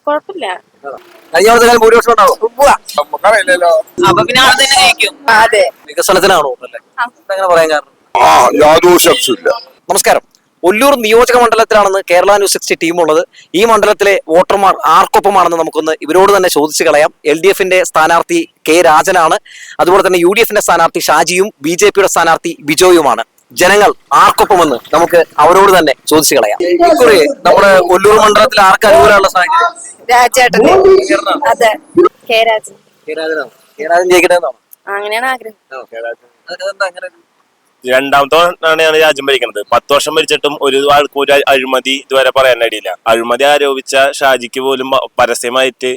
കുഴപ്പമില്ല. കഴിഞ്ഞ കാലം ഭൂരിപക്ഷം ഉണ്ടാവും. അപ്പൊ പിന്നെ ആൾ തന്നെ ജയിക്കും. അതെ, വികസനത്തിനാണോ അല്ലേ? അങ്ങനെ പറയാൻ കാരണം യാതൊരു സംശയമില്ല. നമസ്കാരം. ഒല്ലൂർ നിയോജക മണ്ഡലത്തിലാണെന്ന് കേരള ന്യൂസ് 60 ടീം ഉള്ളത്. ഈ മണ്ഡലത്തിലെ വോട്ടർമാർ ആർക്കൊപ്പമാണെന്ന് നമുക്കൊന്ന് ഇവരോട് തന്നെ ചോദിച്ചു കളയാം. LDFന്റെ സ്ഥാനാർത്ഥി K രാജനാണ്. അതുപോലെ തന്നെ UDFന്റെ സ്ഥാനാർത്ഥി ഷാജിയും BJPയുടെ സ്ഥാനാർത്ഥി ബിജോയുമാണ്. ജനങ്ങൾ ആർക്കൊപ്പമെന്ന് നമുക്ക് അവരോട് തന്നെ ചോദിച്ചു കളയാം. ഇക്കുറി നമ്മുടെ ഒല്ലൂർ മണ്ഡലത്തിൽ ആർക്ക് അനുകൂലമുള്ള സാഹചര്യം? രാജേട്ടന്. അതെ, K രാജൻ. രാജൻ ജയിക്കട്ടെ അങ്ങനെയാണ് ആഗ്രഹം. രണ്ടാമത്തെ രാജ്യം ഭരിക്കുന്നത്. 10 വർഷം ഭരിച്ചിട്ടും ഒരു ആൾക്കും ഒരു അഴിമതി ഇതുവരെ പറയാനിടയില്ല. അഴിമതി ആരോപിച്ച ഷാജിക്ക് പോലും പരസ്യമായിട്ട്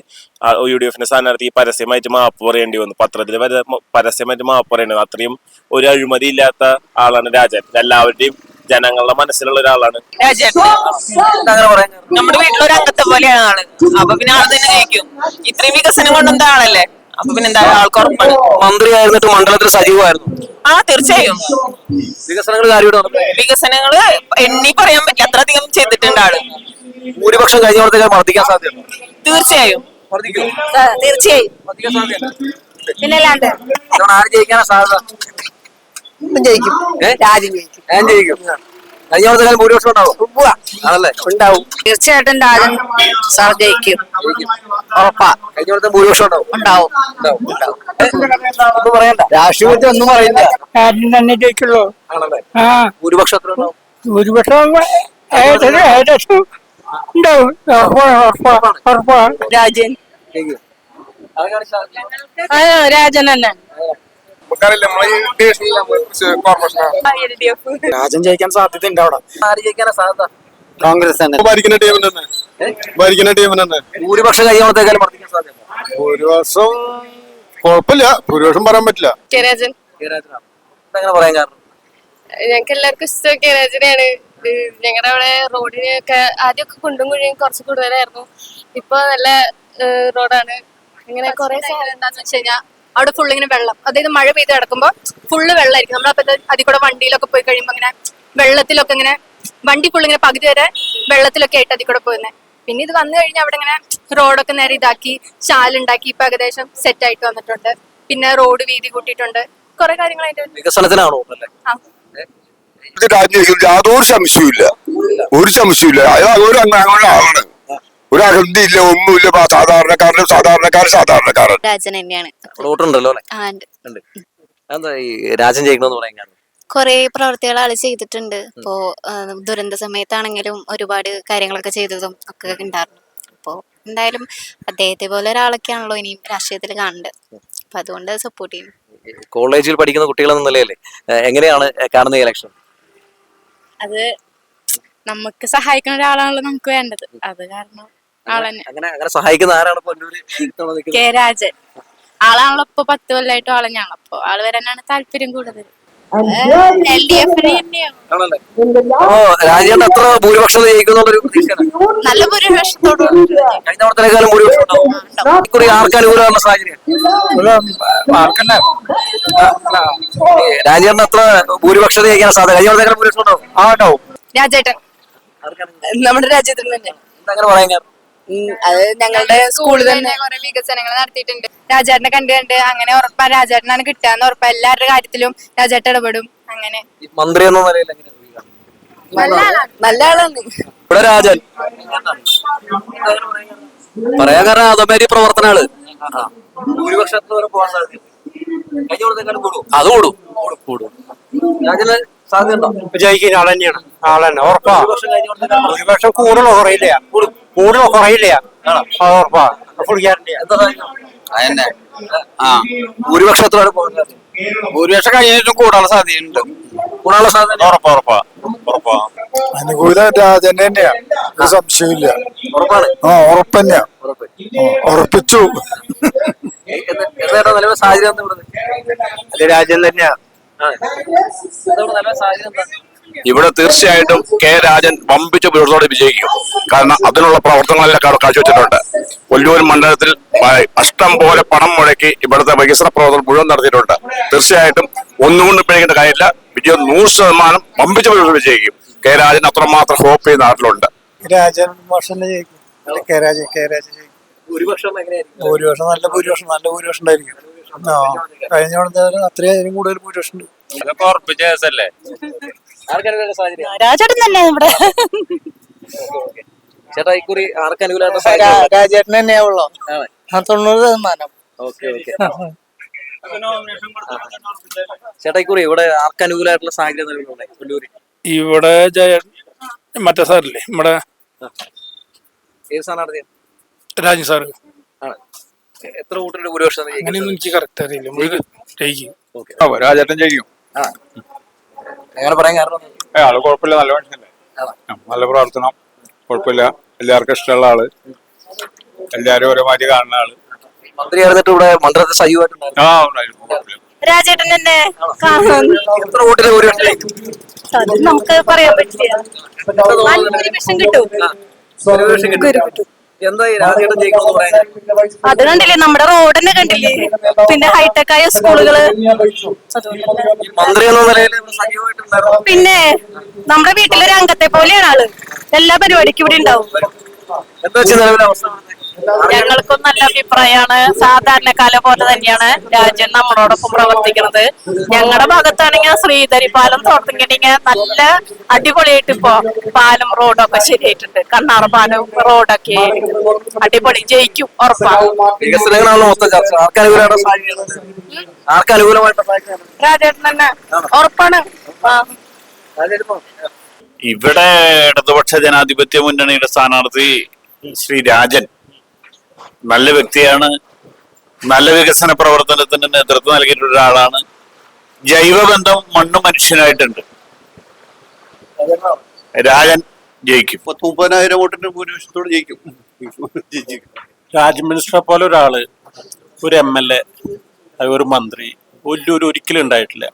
UDFന്റെ സ്ഥാനാർത്ഥി പരസ്യമായിട്ട് മാപ്പ് പറയേണ്ടി വന്നു. പത്രത്തിൽ പരസ്യമായിട്ട് മാപ്പ് പറയേണ്ടത്. അത്രയും ഒരു അഴിമതി ഇല്ലാത്ത ആളാണ് രാജൻ. എല്ലാവരുടെയും ജനങ്ങളുടെ മനസ്സിലുള്ള ഒരാളാണ് നമ്മുടെ വീട്ടിലൊരു അംഗത്തെ പോലെയാണ് ആള്. അപ്പൊ പിന്നെ ആൾ തന്നെ ജയിക്കും. ഇത്രയും വികസനം കൊണ്ടെന്താ ആളല്ലേ. അപ്പൊ പിന്നെ എന്താ ആൾക്ക് ഉറപ്പാണ്. മന്ത്രിയായിരുന്നിട്ട് മണ്ഡലത്തിൽ സജീവമായിരുന്നു. തീർച്ചയായും വികസനങ്ങള് എണ്ണി പറയാൻ പറ്റില്ല, അത്രയധികം ചെയ്തിട്ടുണ്ട് ആള്. ഭൂരിപക്ഷം കഴിഞ്ഞ വർദ്ധിക്കാൻ സാധ്യത? തീർച്ചയായും തീർച്ചയായും. പിന്നല്ലാണ്ട് ആര് ജയിക്കാനാ സാധ്യത? ജയിക്കും. രാജൻ ജയിക്കും. ഞാൻ ജയിക്കും. കഴിഞ്ഞ വർഷം ഭൂരിപക്ഷം ഉണ്ടാവും ആണല്ലേ? ഉണ്ടാവും. തീർച്ചയായിട്ടും രാജൻ സാർ ജയിക്കും. ഉറപ്പാ. കഴിഞ്ഞ വർഷം ഭൂരിപക്ഷം ഉണ്ടാവും. ഒന്നും പറയണ്ട. രാഷ്ട്രീയത്തെ ഒന്നും പറയില്ല. രാജ്യം തന്നെ ജയിക്കുള്ളൂ. ആണല്ലേ? ആ ഭൂരിപക്ഷം എത്ര ഉണ്ടാവും? ഭൂരിപക്ഷം ഏകദേശം ഉണ്ടാവും. ഉറപ്പാ. രാജൻ. രാജൻ തന്നെ. രാജ്യം ജയിക്കാൻ സാധ്യത ഉണ്ട് അവിടെ. ആര് ജയിക്കാനാ സാധ്യത? കോൺഗ്രസ് തന്നെ. ഭരിക്കുന്ന ടീമിന് തന്നെ ഭൂരിപക്ഷം കഴിഞ്ഞ വർദ്ധിക്കാൻ സാധ്യത? ഭൂരിപക്ഷം കുഴപ്പമില്ല. ഭൂരിപക്ഷം പറയാൻ പറ്റില്ല. രാജൻ. അങ്ങനെ പറയാൻ കാരണം ഞങ്ങൾക്ക് എല്ലാവർക്കും ഇഷ്ടം രാജനെയാണ്. ഞങ്ങളുടെ അവിടെ റോഡിനൊക്കെ ആദ്യമൊക്കെ കുണ്ടും കുഴിയും കുറച്ച് കൂടുതലായിരുന്നു. ഇപ്പൊ നല്ല റോഡാണ്. ഇങ്ങനെ കുറെ എന്താന്ന് വെച്ച് കഴിഞ്ഞാൽ അവിടെ ഫുള്ള് ഇങ്ങനെ വെള്ളം, അതായത് മഴ പെയ്ത് കിടക്കുമ്പോ ഫുള്ള് വെള്ളമായിരിക്കും. നമ്മളപ്പോ അതിൽ കൂടെ വണ്ടിയിലൊക്കെ പോയി കഴിയുമ്പോ ഇങ്ങനെ വെള്ളത്തിലൊക്കെ ഇങ്ങനെ വണ്ടി ഫുള്ള് ഇങ്ങനെ പകുതി വരെ വെള്ളത്തിലൊക്കെ ആയിട്ട് അതിൽ കൂടെ പോകുന്നത്. പിന്നെ ഇത് വന്നു കഴിഞ്ഞാൽ അവിടെ ഇങ്ങനെ റോഡൊക്കെ നേരെ ഇതാക്കി ചാലുണ്ടാക്കി ഇപ്പൊ ഏകദേശം സെറ്റ് ആയിട്ട് വന്നിട്ടുണ്ട്. പിന്നെ റോഡ് വീതി കൂട്ടിയിട്ടുണ്ട്. കുറെ കാര്യങ്ങൾ അതിന്റെ വികസനത്തിനാണോ? യാതൊരു സംശയമില്ല. ഒരു സംശയമില്ല. അയാൾ ഒരു ആളാണ്. ഒരു അഹന്തിയില്ല, ഒന്നുമില്ല. സാധാരണക്കാരൻ രാജൻ തന്നെയാണ്. വോട്ടുണ്ടല്ലോ അല്ലെ? എന്താ ഈ രാജൻ ജയിക്കണമെന്ന് പറയാൻ കാരണം? കുറെ പ്രവർത്തികൾ ആള് ചെയ്തിട്ടുണ്ട്. ഇപ്പോ ദുരന്ത സമയത്താണെങ്കിലും ഒരുപാട് കാര്യങ്ങളൊക്കെ ചെയ്തതും ഒക്കെ ഉണ്ടായിരുന്നു. അപ്പോ എന്തായാലും അദ്ദേഹത്തെ പോലെ ഒരാളൊക്കെയാണല്ലോ ഇനിയും രാഷ്ട്രീയത്തിൽ കാണേണ്ടത്. അപ്പൊ അതുകൊണ്ട് സപ്പോർട്ട് ചെയ്യും. കോളേജിൽ പഠിക്കുന്ന കുട്ടികളെന്ന നിലയല്ലേ എങ്ങനെയാണ് കാണുന്ന ഇലക്ഷൻ? അത് നമുക്ക് സഹായിക്കുന്ന ഒരാളാണല്ലോ നമുക്ക് വേണ്ടത്. അത് കാരണം അങ്ങനെ സഹായിക്കുന്ന ആരാണ്? K രാജൻ ആളാണല്ലോ. ഇപ്പൊ 10 കൊല്ലമായിട്ടും ആളെന്നെയാണ്. അപ്പൊ ആള് വരാനാണ് താല്പര്യം കൂടുതൽ. രാജ്യത്ത് എത്ര ഭൂരിപക്ഷം ജയിക്കുന്നുള്ളൊരു നല്ല ഭൂരിപക്ഷത്തോട് കഴിഞ്ഞ വർഷത്തേക്കാളും ഭൂരിപക്ഷം ഉണ്ടാവും. ഇക്കുറി ആർക്ക് അനുകൂലമുള്ള സാഹചര്യം? രാജ്യത്ത് എത്ര ഭൂരിപക്ഷം ജയിക്കാൻ സാധ്യത? കഴിഞ്ഞ വർഷത്തേക്കാളും ഭൂരിപക്ഷം ഉണ്ടാവും. രാജേട്ടൻ. നമ്മുടെ രാജ്യത്തിൽ തന്നെ. അങ്ങനെ പറയാൻ കാരണം അത് ഞങ്ങളുടെ സ്കൂളിൽ തന്നെ കുറെ വികസനങ്ങൾ നടത്തിയിട്ടുണ്ട്. രാജേട്ടനെ കണ്ട് അങ്ങനെ ഉറപ്പാ രാജേട്ടനാണ് കിട്ടാന്ന് ഉറപ്പാ. എല്ലാവരുടെ കാര്യത്തിലും രാജേട്ടൻ ഇടപെടും. അങ്ങനെ മന്ത്രി എന്ന നിലയിൽ നല്ല ആളാണ് ഇവിടെ രാജൻ. പറയാൻ കാരണം അതേമാതിരി പ്രവർത്തനങ്ങള് ഭൂരിപക്ഷത്തിൽ വരെ പോകാൻ സാധിക്കും. കഴിഞ്ഞ വർഷത്തേക്കാളും കൂടും. അത് കൂടും. രാജന് സാധ്യതയുണ്ടോ? ജയിക്കുന്ന ആൾ തന്നെയാണ്. ഉറപ്പാ. ഭൂരിപക്ഷം കൂടുതലോ കുറയില്ല. ഉറപ്പാ. Full guarantee. ഭൂരിപക്ഷത്തോടെ പോകുന്നത് ഭൂരിപക്ഷം കഴിഞ്ഞിട്ടും കൂടാനുള്ള സാധ്യതയുണ്ട്. ഉറപ്പാ. അനുകൂല രാജൻ തന്നെയാണ്. ഒരു സംശയമില്ല. ഉറപ്പ് തന്നെയാ. ഉറപ്പിച്ചു. രാജ്യം തന്നെയാ. ഇവിടെ തീർച്ചയായിട്ടും K രാജൻ വമ്പിച്ച ഭൂരിപക്ഷത്തോടെ വിജയിക്കും. കാരണം അതിനുള്ള പ്രവർത്തനങ്ങളെല്ലാം കാഴ്ചവെച്ചിട്ടുണ്ട്. ഒല്ലൂർ മണ്ഡലത്തിൽ ഇഷ്ടം പോലെ പണം മുടക്കി ഇവിടുത്തെ വികസന പ്രവർത്തനം മുഴുവൻ നടത്തിയിട്ടുണ്ട്. തീർച്ചയായിട്ടും ഒന്നുകൊണ്ട് പേടിക്കേണ്ട കാര്യമില്ല. വിജയം 100% വമ്പിച്ച ഭൂരിപക്ഷം വിജയിക്കും. K രാജൻ അത്രമാത്രം ഹോപ്പ് ചെയ്യുന്ന നാട്ടിലുണ്ട്. രാജൻ മോശം ജയിക്കും. കെ രാജൻ ജയിക്കും. ഭൂരിപക്ഷം എങ്ങനെയായിരിക്കും? ഭൂരിപക്ഷം നല്ല ഭൂരിപക്ഷം ഉണ്ടായിരിക്കും. കഴിഞ്ഞ തവണത്തെ അത്രയും കൂടുതൽ ഭൂരിപക്ഷം ഉണ്ട്. അതൊക്കെ ഉറപ്പിച്ച കേസല്ലേ. ആർക്കനുകൂല സാഹചര്യം? രാജേട്ടൻ തന്നെ ഇവിടെ ചേട്ടാ ഇക്കുറി ആർക്കനുകൂലമായിട്ട് സാഹചര്യം? രാജേട്ടൻ തന്നെയാവുള്ളൂ. ആണ്. 90%. ഓക്കെ. ചേട്ടാ ഇക്കുറി ഇവിടെ ആർക്കനുകൂലമായിട്ടുള്ള സാഹചര്യം നിലവിലുണ്ടോ കൊല്ലൂര്? ഇവിടെ മറ്റേ സാറില്ലേ നമ്മുടെ ഏത് സ്ഥാനാർത്ഥിയാണ്? രാജൻ സാറ്. ആണ്. എത്ര വോട്ടിന്റെ ഭൂരിപക്ഷം അങ്ങനെയൊന്നും എനിക്ക് കറക്റ്റ് അറിയില്ല. ജയിക്കും. രാജേട്ടൻ ജയിക്കും. അങ്ങനെ പറയാൻ കാരണം ആള് കുഴപ്പമില്ല, നല്ല മനുഷ്യല്ലേ, നല്ല പ്രവർത്തനം, കുഴപ്പമില്ല, എല്ലാവർക്കും ഇഷ്ടമുള്ള ആള്, എല്ലാരും ഓരോ മാറ്റി കാണുന്ന ആള്. മന്ത്രി ആയിരുന്നിട്ട് ഇവിടെ മണ്ഡലത്തിൽ സജീവമായിട്ടുണ്ടായിരുന്നു. ഉണ്ടായിരുന്നു, കുഴപ്പമില്ല. രാജേട്ടൻ തന്നെ കാണും. എത്ര വോട്ടിന്റെ ഭൂരിപക്ഷം? അത് നമുക്ക് പറയാൻ പറ്റില്ല. ഭൂരിപക്ഷം കിട്ടും. എന്താ ഈ രാജേട്ടൻ ജയിക്കണമെന്ന് പറയാൻ? അത് കണ്ടില്ലേ, നമ്മുടെ റോഡ് തന്നെ കണ്ടില്ലേ, പിന്നെ ഹൈടെക് ആയ സ്കൂളുകള്. ഈ മന്ത്രി എന്ന നിലയിൽ ഇവിടെ സജീവമായിട്ടുണ്ടായിരുന്നു. പിന്നെ നമ്മുടെ വീട്ടിലൊരു അംഗത്തെ പോലെയാണ് ആള്. എല്ലാ പരിപാടിക്കും ഇവിടെ ഉണ്ടാവും. എന്താ വെച്ചാൽ നിലവിലെ അവസ്ഥ? ഞങ്ങൾക്കും നല്ല അഭിപ്രായമാണ്. സാധാരണക്കാരെ പോലെ തന്നെയാണ് രാജൻ നമ്മളോടൊപ്പം പ്രവർത്തിക്കുന്നത്. ഞങ്ങളുടെ ഭാഗത്താണെങ്കിൽ ശ്രീധരി പാലം തുറന്നിട്ടുണ്ടെങ്കിൽ നല്ല അടിപൊളിയായിട്ട് ഇപ്പൊ പാലം റോഡൊക്കെ ശരിയായിട്ടുണ്ട്. കണ്ണാറ പാലം റോഡൊക്കെ അടിപൊളി, ജയിക്കും ഉറപ്പാണ്. വികസനങ്ങളാണ് മൊത്തം ചർച്ച. ആർക്കനുകൂലമായിട്ടുള്ള സാഹചര്യം? ആർക്കനുകൂലമായിട്ടുള്ള സാഹചര്യം? രാജേട്ടൻ തന്നെ ഉറപ്പാണ്. ഇവിടെ ഇടതുപക്ഷ ജനാധിപത്യ മുന്നണിയുടെ സ്ഥാനാർത്ഥി ശ്രീ രാജൻ നല്ല വ്യക്തിയാണ്. നല്ല വികസന പ്രവർത്തനത്തിന് നേതൃത്വം നൽകിയിട്ടുള്ള ഒരാളാണ്. ജൈവബന്ധം മണ്ണു മനുഷ്യനായിട്ടുണ്ട്. രാജൻ ജയിക്കും. 30,000 വോട്ടിന്റെ ഭൂരിപക്ഷത്തോട് ജയിക്കും. രാജ് മിനിസ്റ്ററെ പോലെ ഒരാള്, ഒരു MLA, ഒരു മന്ത്രി ഒല്ലൂര് ഒരിക്കലും ഉണ്ടായിട്ടില്ല.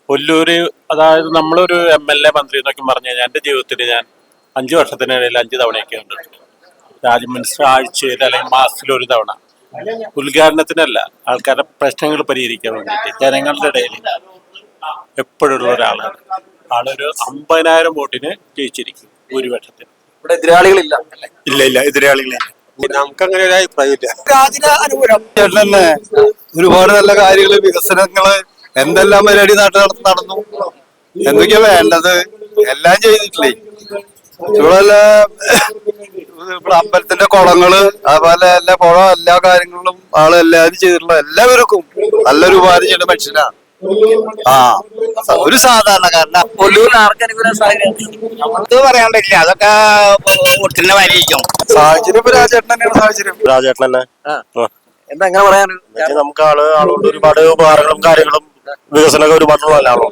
ഒല്ലൂര്, അതായത് നമ്മളൊരു MLA മന്ത്രി എന്നൊക്കെ പറഞ്ഞു കഴിഞ്ഞാൽ എൻ്റെ ജീവിതത്തിൽ ഞാൻ 5 വർഷത്തിനിടയിൽ 5 തവണയൊക്കെ ഉണ്ട്. രാജ് മിനിസ്റ്റർ ആഴ്ചയിൽ അല്ലെങ്കിൽ മാസത്തിൽ ഒരു തവണ ഉദ്ഘാടനത്തിനല്ല, ആൾക്കാരുടെ പ്രശ്നങ്ങൾ പരിഹരിക്കാൻ വേണ്ടിയിട്ട് ജനങ്ങളുടെ ഇടയിൽ എപ്പോഴുള്ള ഒരാളാണ്. ആളൊരു 50,000 വോട്ടിന് ജയിച്ചിരിക്കും ഭൂരിപക്ഷത്തിന്. ഇവിടെ എതിരാളികളില്ല. ഇല്ല, എതിരാളികളില്ല. നമുക്ക് അങ്ങനെ ഒരു അഭിപ്രായമില്ല. രാജന് അനുകൂലം. ചേട്ടനല്ലേ ഒരുപാട് നല്ല കാര്യങ്ങള്, വികസനങ്ങള്, എന്തെല്ലാം പരിപാടി നാട്ടിൽ നടന്നു, എന്തൊക്കെയാ വേണ്ടത് എല്ലാം ചെയ്തിട്ടില്ലേ. ഇവിടെ അമ്പലത്തിന്റെ കുളങ്ങള്, അതുപോലെ എല്ലാ കുളം, എല്ലാ കാര്യങ്ങളിലും ആള് എല്ലാവരും ചെയ്തിട്ടുള്ള എല്ലാവർക്കും നല്ലൊരു ഉപകാരം ചെയ്യുന്ന മനുഷ്യനാ. ഒരു സാധാരണക്കാരനാ. കൊല്ലൂരിൽ ആർക്കനുകൂല സാഹചര്യം? അത് പറയാൻ പറ്റില്ല, അതൊക്കെ വോട്ടിന്റെ വരിയിരിക്കും. സാഹചര്യം ഇപ്പൊ രാജേട്ടൻ തന്നെയാണ് സാഹചര്യം. രാജേട്ടൻ തന്നെ. എന്താ അങ്ങനെ പറയാൻ? നമുക്ക് ആളുകൊണ്ട് ഒരുപാട് ഉപകാരങ്ങളും കാര്യങ്ങളും വികസനമൊക്കെ ഒരുപാടുള്ള ആളാണോ,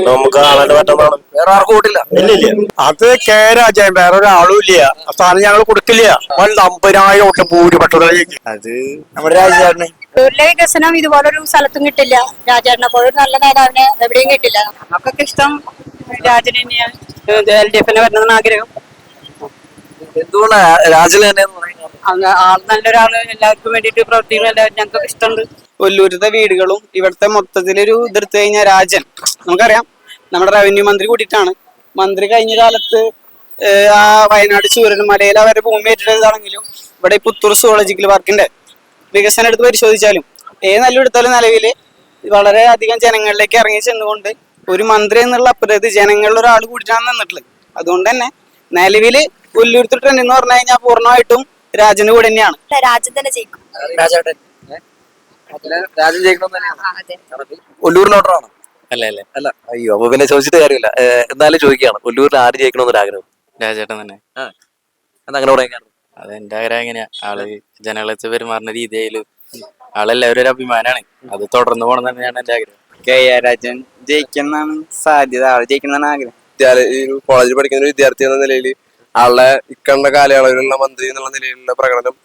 നമുക്ക് കാണാൻ പറ്റുന്നതാണ്. വേറെ ആർക്കും വോട്ടില്ല. ഇല്ലില്ല. അത് കെ രാജൻ, വേറെ ഒരാളും ഇല്ല. സ്ഥാനം ഞങ്ങൾ കൊടുക്കില്ല. 50,000 വോട്ട് ഭൂരിപക്ഷത്തോടെ ജയിക്കും. അത് നമ്മുടെ രാജേട്ടന് തൊഴിലെ വികസനം ഇതുപോലൊരു സ്ഥലത്തും കിട്ടില്ല. രാജേട്ടനെ പോലെ ഒരു നല്ല നേതാവിനെ എവിടെയും കിട്ടില്ല. നമുക്കൊക്കെ ഇഷ്ടം രാജൻ തന്നെയാണ്. LDF വരണമെന്നാണ് ആഗ്രഹം. എന്തുകൊണ്ടാണ് രാജന് തന്നെ എന്ന് പറയുന്നത്? ആൾ നല്ലൊരാള്, എല്ലാവർക്കും വേണ്ടിയിട്ട് പ്രവർത്തിക്കുന്ന എല്ലാവരും ഞങ്ങൾക്ക് ഇഷ്ടമുണ്ട്. കൊല്ലൂരത്തെ വീടുകളും ഇവിടുത്തെ മൊത്തത്തിലൊരു ഇതെടുത്തു കഴിഞ്ഞാൽ രാജൻ, നമുക്കറിയാം നമ്മുടെ റവന്യൂ മന്ത്രി കൂടിയിട്ടാണ്. മന്ത്രി കഴിഞ്ഞ കാലത്ത് ആ വയനാട് ചൂരൽമലയിൽ അവരെ ഭൂമി ഏറ്റെടുത്തതാണെങ്കിലും ഇവിടെ പുത്തൂർ സുവോളജിക്കൽ പാർക്കിന്റെ വികസനം എടുത്ത് പരിശോധിച്ചാലും നല്ലെടുത്താലും നിലവിൽ വളരെ അധികം ജനങ്ങളിലേക്ക് ഇറങ്ങി ചെന്നുകൊണ്ട് ഒരു മന്ത്രി എന്നുള്ള അപ്പുറത്ത് ജനങ്ങളിൽ ഒരാൾ കൂടിയിട്ടാണ് നിന്നിട്ടുള്ളത്. അതുകൊണ്ട് തന്നെ നിലവില് കൊല്ലൂരത്തെ ട്രെൻഡ് എന്ന് പറഞ്ഞു കഴിഞ്ഞാൽ പൂർണ്ണമായിട്ടും രാജന്റെ കൂടെ തന്നെയാണ്. രാജൻ തന്നെ ജയിക്കും. രാജേട്ടൻ രാജൻ ജയിക്കണം തന്നെയാണ്. ഒല്ലൂരിനോട്ടറാണ്? അല്ല. അയ്യോ, അപ്പൊ പിന്നെ ചോദിച്ചിട്ട് കാര്യമില്ല. എന്നാലും ചോദിക്കുകയാണ്, ഒല്ലൂരിൽ ആര് ജയിക്കണമെന്നൊരു ആഗ്രഹം? രാജേട്ടൻ തന്നെ. എന്താ അങ്ങനെ പറയാൻ കാരണം? അത് എന്റെ ആഗ്രഹം എങ്ങനെയാ, ആള് ജനങ്ങളെ പെരുമാറുന്ന രീതിയിലും ആളെല്ലാവരും ഒരു അഭിമാനാണ്. അത് തുടർന്ന് പോകണം തന്നെയാണ് എന്റെ ആഗ്രഹം. കെ രാജൻ ജയിക്കുന്നതാണ് സാധ്യത. ആള് ജയിക്കുന്നതാണ് ആഗ്രഹം. കോളേജിൽ പഠിക്കുന്ന ഒരു വിദ്യാർത്ഥി എന്ന നിലയിൽ ആളുടെ ഇക്കണ്ട കാലയളവിലുള്ള മന്ത്രി എന്നുള്ള നിലയിലുള്ള പ്രകടനം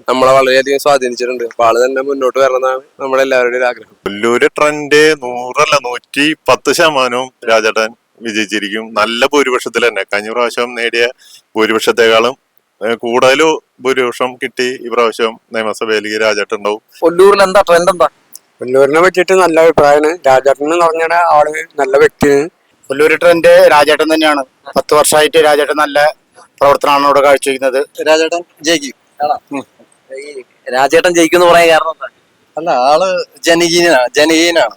നമ്മളെ വളരെയധികം സ്വാധീനിച്ചിട്ടുണ്ട്. അപ്പൊ ആള് തന്നെ മുന്നോട്ട് വരണമെന്നാണ് നമ്മുടെ എല്ലാവരുടെയും ആഗ്രഹം. കൊല്ലൂര് ട്രെൻഡ് 100 അല്ല 110% രാജേട്ടൻ വിജയിച്ചിരിക്കും. നല്ല ഭൂരിപക്ഷത്തിൽ തന്നെ. കഴിഞ്ഞ പ്രാവശ്യം നേടിയ ഭൂരിപക്ഷത്തെക്കാളും കൂടുതൽ ഭൂരിപക്ഷം കിട്ടി ഈ പ്രാവശ്യം നിയമസഭയിലേക്ക് രാജേട്ടൻ ഉണ്ടാവും. കൊല്ലൂരിൽ എന്താ ട്രെൻഡ്? എന്താ കൊല്ലൂരിനെ പറ്റിയിട്ട് നല്ല അഭിപ്രായമാണ്. രാജേട്ടൻ എന്ന് പറഞ്ഞ ആള് നല്ല വ്യക്തിയാണ്. കൊല്ലൂര് ട്രെൻഡ് രാജേട്ടൻ തന്നെയാണ്. 10 വർഷമായിട്ട് രാജേട്ടൻ നല്ല പ്രവർത്തനമാണ് ഇവിടെ കാഴ്ചവെക്കുന്നത്. രാജേട്ടൻ ജയിക്കും. ഈ രാജേട്ടൻ ജയിക്കുമെന്ന് പറയാൻ കാരണം എന്താ? അല്ല, ആള് ജനകീയനാണ്.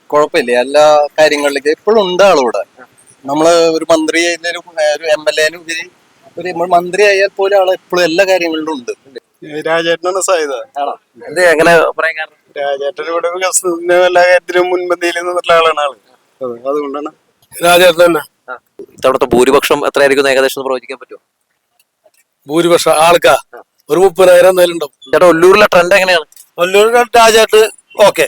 കുഴപ്പമില്ല, എല്ലാ കാര്യങ്ങളിലേക്കും എപ്പോഴും ഉണ്ട് ആളിവിടെ. നമ്മള് ഒരു മന്ത്രി ഒരു MLA ഉപരി ഒരു മന്ത്രി ആയാൽ പോലും ആള് എപ്പോഴും എല്ലാ കാര്യങ്ങളിലും ഉണ്ട്. രാജേട്ടനാണ് സാധ്യത. എന്ത് എങ്ങനെ പറയാൻ കാരണം? രാജേട്ടൻ ഇവിടെ വികസനത്തിന് എല്ലാ കാര്യത്തിലും മുൻപന്തിയിൽ നിന്നിട്ടുള്ള ആളാണ് ആള്. അതുകൊണ്ടാണ് രാജേട്ടൻ തന്നെ. ഇത്തവണത്തെ ഭൂരിപക്ഷം എത്രയായിരിക്കും ഏകദേശം ഒന്ന് പ്രവചിക്കാൻ പറ്റുമോ? ഭൂരിപക്ഷം ആൾക്കാ ഒരു 30,000 എന്തായാലും ഉണ്ടാവും. ചേട്ടാ, ഒല്ലൂരിലെ ട്രെൻഡ് എങ്ങനെയാണ്? രാജേട്ട് ഓക്കെ.